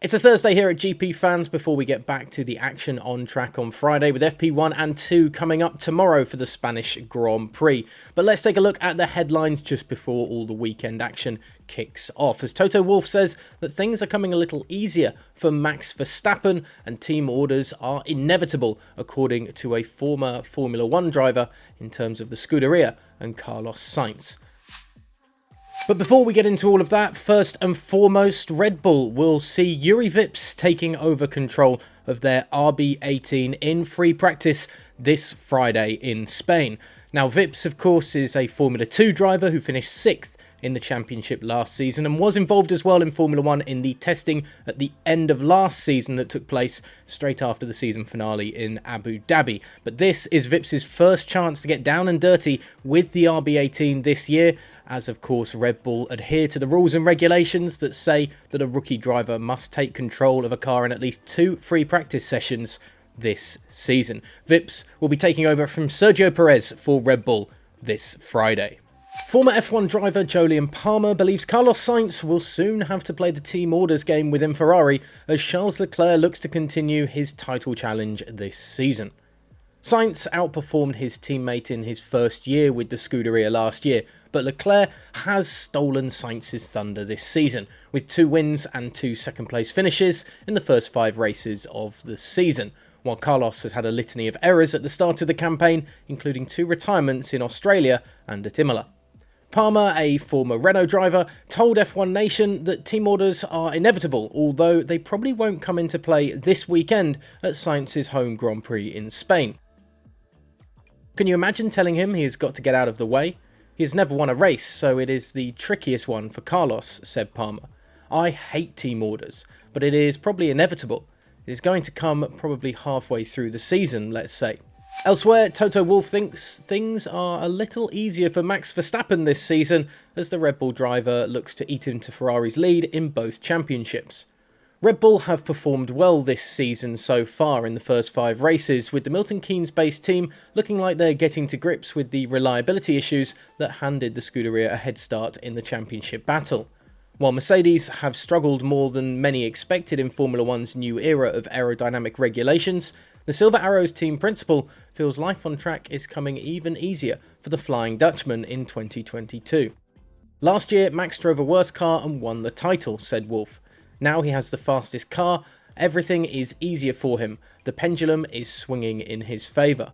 It's a Thursday here at GPFans before we get back to the action on track on Friday with FP1 and 2 coming up tomorrow for the Spanish Grand Prix. But let's take a look at the headlines just before all the weekend action kicks off, as Toto Wolff says that things are coming a little easier for Max Verstappen and team orders are inevitable, according to a former Formula 1 driver, in terms of the Scuderia and Carlos Sainz. But before we get into all of that, first and foremost, Red Bull will see Juri Vips taking over control of their RB18 in free practice this Friday in Spain. Now, Vips, of course, is a Formula 2 driver who finished 6th in the championship last season and was involved as well in Formula 1 in the testing at the end of last season that took place straight after the season finale in Abu Dhabi. But this is Vips' first chance to get down and dirty with the RB18 this year, as of course Red Bull adhere to the rules and regulations that say that a rookie driver must take control of a car in at least 2 free practice sessions this season. Vips will be taking over from Sergio Perez for Red Bull this Friday. Former F1 driver Jolyon Palmer believes Carlos Sainz will soon have to play the team orders game within Ferrari as Charles Leclerc looks to continue his title challenge this season. Sainz outperformed his teammate in his first year with the Scuderia last year, but Leclerc has stolen Sainz's thunder this season, with 2 wins and 2 second-place finishes in the first 5 races of the season, while Carlos has had a litany of errors at the start of the campaign, including 2 retirements in Australia and at Imola. Palmer, a former Renault driver, told F1 Nation that team orders are inevitable, although they probably won't come into play this weekend at Sainz's home Grand Prix in Spain. Can you imagine telling him he has got to get out of the way? He has never won a race, so it is the trickiest one for Carlos, said Palmer. I hate team orders, but it is probably inevitable. It is going to come probably halfway through the season, let's say. Elsewhere, Toto Wolff thinks things are a little easier for Max Verstappen this season as the Red Bull driver looks to eat into Ferrari's lead in both championships. Red Bull have performed well this season so far in the first 5 races, with the Milton Keynes-based team looking like they're getting to grips with the reliability issues that handed the Scuderia a head start in the championship battle. While Mercedes have struggled more than many expected in Formula 1's new era of aerodynamic regulations, the Silver Arrows team principal feels life on track is coming even easier for the Flying Dutchman in 2022. Last year, Max drove a worse car and won the title, said Wolff. Now he has the fastest car, everything is easier for him, the pendulum is swinging in his favour.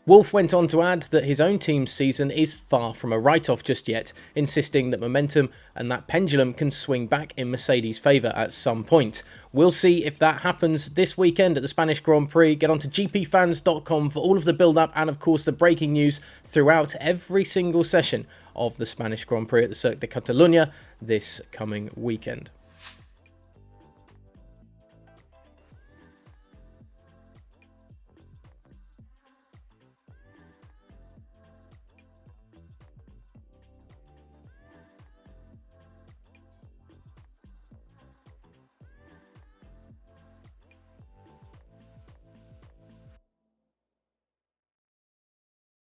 Wolff went on to add that his own team's season is far from a write-off just yet, insisting that momentum and that pendulum can swing back in Mercedes' favour at some point. We'll see if that happens this weekend at the Spanish Grand Prix. Get on to gpfans.com for all of the build-up and of course the breaking news throughout every single session of the Spanish Grand Prix at the Circuit de Catalunya this coming weekend.